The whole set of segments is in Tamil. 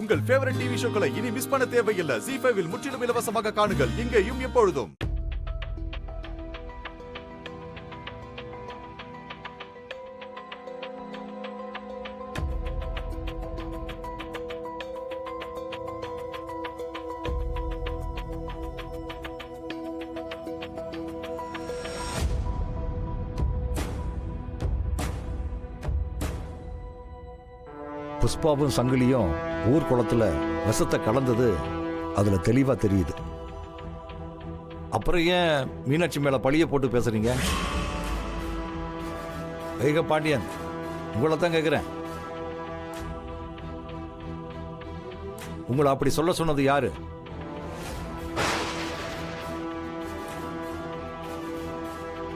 உங்கள் ஃபேவரட் டிவி ஷோக்களை இனி மிஸ் பண்ண தேவையில்லை. ZEE5 இல் முற்றிலும் இலவசமாக காணுங்கள், இங்கேயும் எப்பொழுதும். புஷ்பாவும் சங்கிலியும் ஊர் குளத்துல விஷத்தை கலந்தது அதுல தெளிவா தெரியுது. அப்புறம் ஏன் மீனாட்சி மேல பழிய போட்டு பேசுறீங்க? வைக பாண்டியன், உங்களை தான் கேட்கிறேன். உங்களை அப்படி சொல்ல சொன்னது யாரு?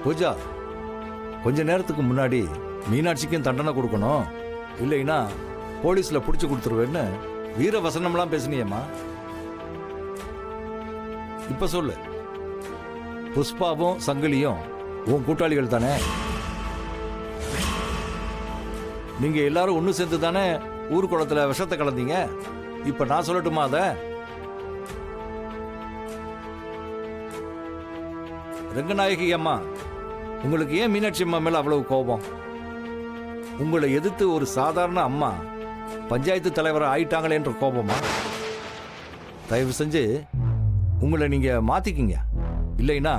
பூஜா, கொஞ்ச நேரத்துக்கு முன்னாடி மீனாட்சிக்கும் தண்டனை கொடுக்கணும், இல்லைன்னா போலீஸ்ல புடிச்சு கொடுத்துருவேன்னு வீர வசனம்லாம் பேசுனியம்மா. இப்ப சொல்லு, புஷ்பாவும் சங்கிலியும் உன் கூட்டாளிகள் தானே? நீங்க எல்லாரும் ஒண்ணு சேர்ந்து தானே ஊர் குளத்துல விஷத்தை கலந்தீங்க. இப்ப நான் சொல்லட்டுமா அத? ரங்கநாயகி அம்மா, உங்களுக்கு ஏன் மீனாட்சி அம்மா மேல அவ்வளவு கோபம்? உங்களை எதிர்த்து ஒரு சாதாரண அம்மா பஞ்சாயத்து தலைவர் ஆயிட்டாங்களேன்ற கோபமா? தயவு செஞ்சு உங்களை நீங்க மாத்திக்கிங்க, இல்லைன்னா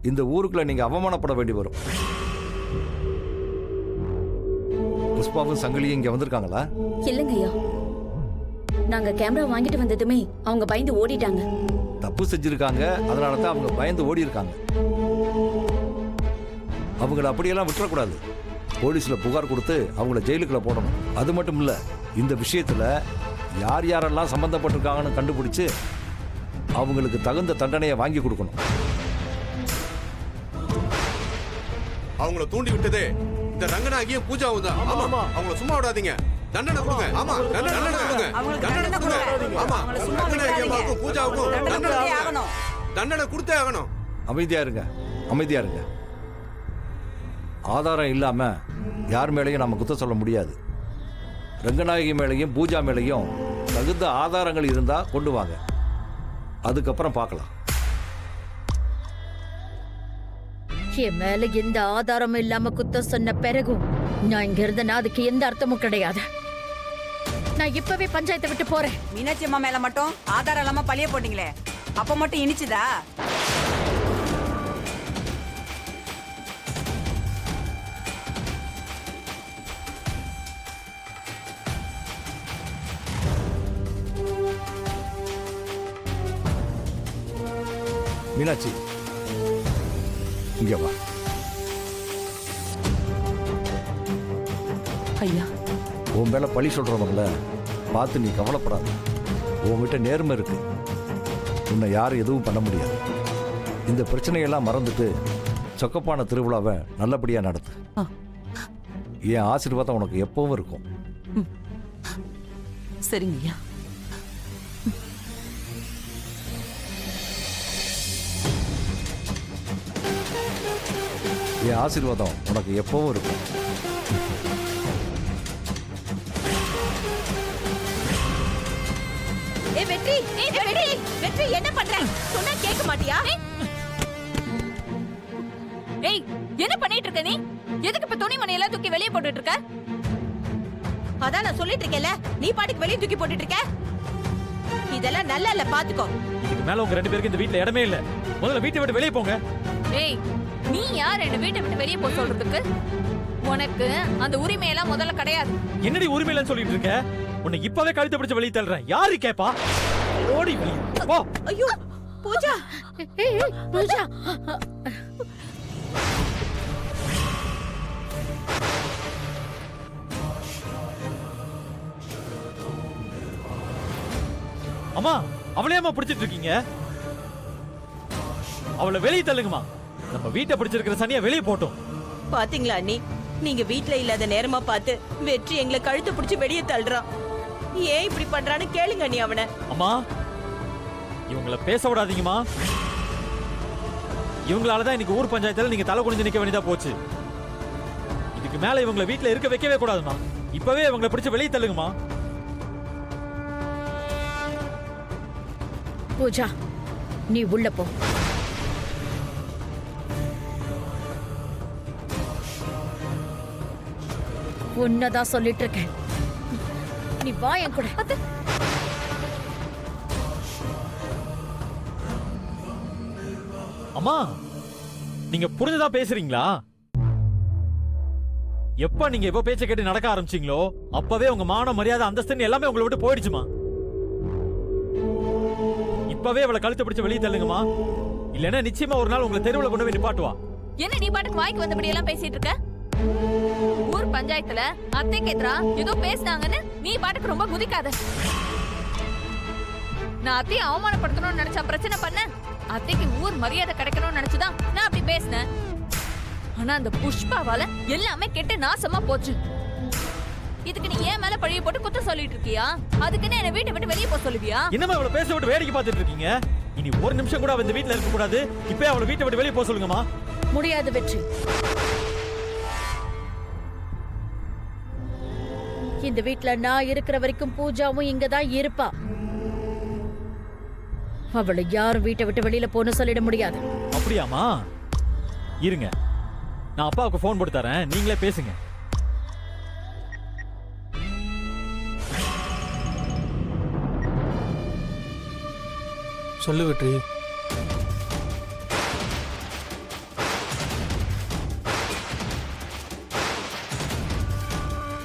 இந்த ஊருக்குள்ள நீங்க அவமானப்பட வேண்டி வரும். புஷ்பாவும் சங்கிலியும் இங்க வந்திருக்காங்களா? இல்லங்கய்யா, நாங்க கேமரா வாங்கிட்டு வந்ததுமே அவங்க பயந்து ஓடிட்டாங்க. தப்பு செஞ்சிருக்காங்க, அதனாலதான் அவங்க பயந்து ஓடி இருக்காங்க. அவங்கள அப்படியெல்லாம் விட்டுறக்கூடாது. போலீஸ்ல புகார் கொடுத்து அவங்கள ஜெயிலுக்குள்ள போடணும். அது மட்டும் இல்ல, இந்த விஷயத்துல யார் யாரெல்லாம் சம்பந்தப்பட்டிருக்காங்கன்னு கண்டுபிடிச்சு அவங்களுக்கு தகுந்த தண்டனையை வாங்கி கொடுக்கணும். அவங்கள தூண்டி விட்டதே இந்த ரங்கநாயகியும் பூஜாவும் தான். ஆமா, அவங்கள சும்மா விடாதீங்க, தண்டனை கொடுங்க. ஆமா, தண்டனை கொடுங்க, தண்டனை கொடுங்க. ஆமா, ரங்கநாயகியும் பூஜாவுக்கும் தண்டனை கொடுத்தே ஆகணும். அமைதியா இருங்க, அமைதியா இருங்க. ஆதாரம் இல்லாம யார் மேலையும் நம்ம குத்த சொல்ல முடியாது. ரங்கநாயகி மேலையும் பூஜா மேலையும் தகுந்த ஆதாரங்கள் இருந்தா கொண்டு வாங்க, அதுக்கப்புறம் பார்க்கலாம். என் மேல எந்த ஆதாரமும் இல்லாம குத்த சொன்ன பிறகும் நான் இங்க இருந்தேன்னா அதுக்கு எந்த அர்த்தமும் கிடையாது. நான் இப்பவே பஞ்சாயத்தை விட்டு போறேன். மீனாட்சி அம்மா மேல மட்டும் ஆதாரம் இல்லாம பழிய போட்டீங்களே, அப்ப மட்டும் இனிச்சுதா? மீனாட்சி, இங்க வா. ஐயா, உன் மேல பழி சொல்றவங்கள பார்த்து நீ கவலைப்படாத. உன்கிட்ட நேர்மை இருக்கு, உன்னை யாரும் எதுவும் பண்ண முடியாது. இந்த பிரச்சனையெல்லாம் மறந்துட்டு சொக்கப்பான திருவிழாவை நல்லபடியா நடத்து. என் ஆசீர்வாதம் உனக்கு எப்பவும் இருக்கும். சரிங்க ஐயா. என் ஆசீர்வாதம் உனக்கு எப்பவும் இருக்கும். வெற்றி, என்ன பண்ற? சொன்னா கேட்க மாட்டியா? ஏய், என்ன பண்ணிட்டு இருக்க நீ? எதுக்கு இப்ப துணிமணி எல்லாம் தூக்கி வெளியே போட்டுட்டு இருக்க? அதான் நான் சொல்லிட்டு இருக்கேன்ல, நீ பாட்டுக்கு வெளியே தூக்கி போட்டுட்டு இருக்க. இதெல்லாம் நல்லா இல்ல, பாத்துக்கோ. இதுக்கு மேல உங்க ரெண்டு பேருக்கு இந்த வீட்ல இடமே இல்ல. முதல்ல வீட்டை விட்டு வெளியே போங்க. ஏய், நீ யார் என்ன வீட்டை விட்டு வெளியே போக சொல்றதுக்கு? உனக்கு அந்த உரிமையெல்லாம் முதல்ல கிடையாது. என்னடி உரிமை இல்லைன்னு சொல்லிட்டு இருக்க? உன்னை இப்பவே கழுத்தை பிடிச்சு வெளியே தள்ளுறேன். யாரு கேப்பா? ஓடி வெளியே போ. ஐயோ பூஜா, பூஜா. அம்மா, அவளே அம்மா பிடிச்சிட்டு இருக்கீங்க? அவளை வெளியே தள்ளுங்கம்மா. நம்ம வீட்டை பிடிச்சிருக்கிற சனியா வெளியே போட்டோம். பாத்தீங்களா அண்ணி, நீங்க வீட்ல இல்லாத நேரமா பார்த்து வெற்றி எங்களை கழுத்து பிடிச்சு வெளியே தள்ளுறான். ஏன் இப்படி பண்றான்னு கேளுங்க அண்ணி அவனை. அம்மா, இவங்கள பேச விடாதீங்கம்மா. இவங்களாலதான் இன்னைக்கு ஊர் பஞ்சாயத்துல நீங்க தலை குனிஞ்சு நிக்க வேண்டியதா போச்சு. இதுக்கு மேல இவங்களை வீட்டுல இருக்க வைக்கவே கூடாதுமா. இப்பவே இவங்களை பிடிச்சு வெளியே தள்ளுங்கம்மா. பூஜா, நீ உள்ள போ. உன்னதான் சொல்லிட்டு இருக்கேன். நீ வா என் கூட. அம்மா, நீங்க புரிஞ்சுதா பேசுறீங்களா? எப்ப நீங்க இவ பேச்ச கேட்டு நடக்க ஆரம்பிச்சீங்களோ அப்பவே உங்க மான மரியாதை அந்தஸ்து எல்லாமே உங்களை விட்டு போயிடுச்சுமா. இப்பவே அவளை கழுத்தை பிடிச்சு வெளியே தள்ளுங்கம்மா. இல்லன்னா நிச்சயமா ஒரு நாள் உங்களை தெருவுல கொண்டு போய் நிப்பாட்டுவா. என்ன நீ பாட்டுக்கு வாய்க்கு வந்தபடி எல்லாம் பேசிட்டு இருக்க? ஊர் பஞ்சாயத்துல அத்தைக்கு எதிரா ஏதோ பேசினாங்கன்னு நீ பாட்டுக்கு ரொம்ப குதிக்காத. நான் அத்தையை அவமானப்படுத்தணும்னு நினைச்சா பிரச்சனை பண்ண, அத்தைக்கு ஊர் மரியாதை கிடைக்கணும்னு நினைச்சுதான் நான் அப்படி பேசினேன். ஆனா அந்த புஷ்பாவால எல்லாமே கெட்டு நாசமா போச்சு. இதுக்கு நீ ஏன் மேல பழிய போட்டு குத்தம் சொல்லிட்டு இருக்கியா? அதுக்குன்னு என்ன வீட்டை விட்டு வெளியே போக சொல்லுவியா? என்னமா அவளை பேச விட்டு வேடிக்கை பார்த்துட்டு இருக்கீங்க? இனி ஒரு நிமிஷம் கூட அவ இந்த வீட்டுல இருக்க கூடாது. இப்பவே அவளை வீட்டை விட்டு வெளியே போக சொல்லுங்கம்மா. முடியாது வெற்றி. இந்த வீட்ல நான் இருக்கிற வரைக்கும் பூஜாவும் இங்கதான் இருப்பா. அவளை யாரும் வீட்டை விட்டு வெளியில போன்னு சொல்லிட முடியாது. அப்படியாமா? இருங்க, நான் அப்பாவுக்கு போன் போட்டு தரேன், நீங்களே பேசுங்க. சொல்லு வெற்றி.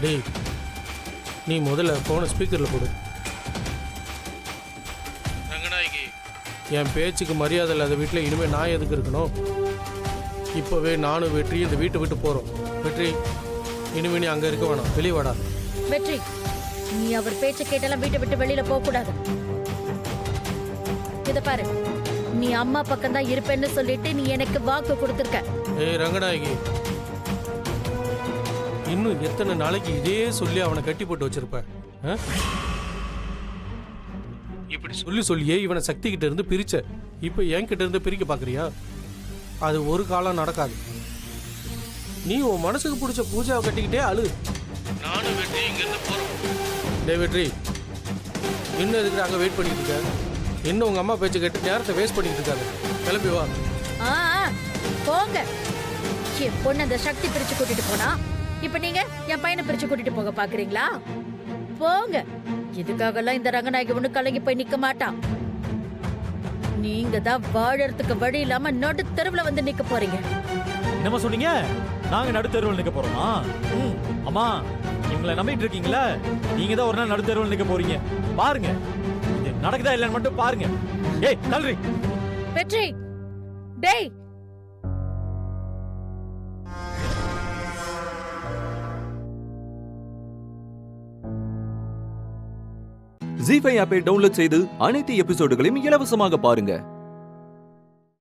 டேய், நீ முதல்ல போன ஸ்பீக்கர்ல போடு. ரங்கநாயகி, என் பேச்சுக்கு மரியாதை இல்லாத வீட்டில் இனிமே நான் எதுக்கு இருக்கணும்? இப்பவே நானும் வெற்றி இந்த வீட்டை விட்டு போறோம். வெற்றி, இனிமே நீ அங்க இருக்க வேணாம், வெளியே வாடா. வெற்றி, நீ அவர் பேச்ச கேட்டெல்லாம் வீட்டை விட்டு வெளியில போக கூடாது. இத பாரு, நீ அம்மா பக்கம் தான் இருப்பேன்னு சொல்லிட்டு நீ எனக்கு வாக்கு கொடுத்திருக்க. ஏய் ரங்கநாயகி, இன்னும் எத்தனை நாளைக்கு இதே சொல்லி அவனை கட்டி போட்டு வச்சிருப்ப? இப்படி சொல்லி சொல்லியே இவனை சக்தி கிட்ட இருந்து பிரிச்ச. இப்ப என் கிட்ட இருந்து பிரிக்க பாக்குறியா? அது ஒரு காலம் நடக்காது. நீ உன் மனசுக்கு பிடிச்ச பூஜாவை கட்டிக்கிட்டே அழு. நானும் வெற்றி இங்க இருந்து போறோம். டேய் வெற்றி, இன்னும் எதுக்கு அங்க வெயிட் பண்ணிட்டு இருக்க? இன்னும் உங்க அம்மா பேச்சு கேட்டு நேரத்தை வேஸ்ட் பண்ணிட்டு இருக்காங்க. கிளம்பி வா. போங்க. என் பொண்ணு அந்த சக்தி பிரிச்சு கூட்டிட்டு போனா, இப்ப நீங்க என் பையனை பிரிச்சு கூட்டிட்டு போக பாக்குறீங்களா? போங்க. இதுக்காகலாம் இந்த ரங்கநாயகி ஒண்ணு கலங்கி போய் நிக்க மாட்டான். நீங்க தான் வாழறதுக்கு வழி இல்லாம நடு தெருவுல வந்து நிக்க போறீங்க. என்னமா சொன்னீங்க? நாங்க நடு தெருவில் நிக்க போறோமா? அம்மா, இவங்களை நம்பிட்டு இருக்கீங்களா? நீங்க தான் ஒரு நாள் நடு தெருவில் நிக்க போறீங்க. பாருங்க, இது நடக்குதா இல்லன்னு மட்டும் பாருங்க. ஏய் தல்றி. வெற்றி, டேய், ஜீ5 ஆப்பை டவுன்லோட் செய்து அனைத்து எபிசோடுகளையும் இலவசமாக பாருங்க.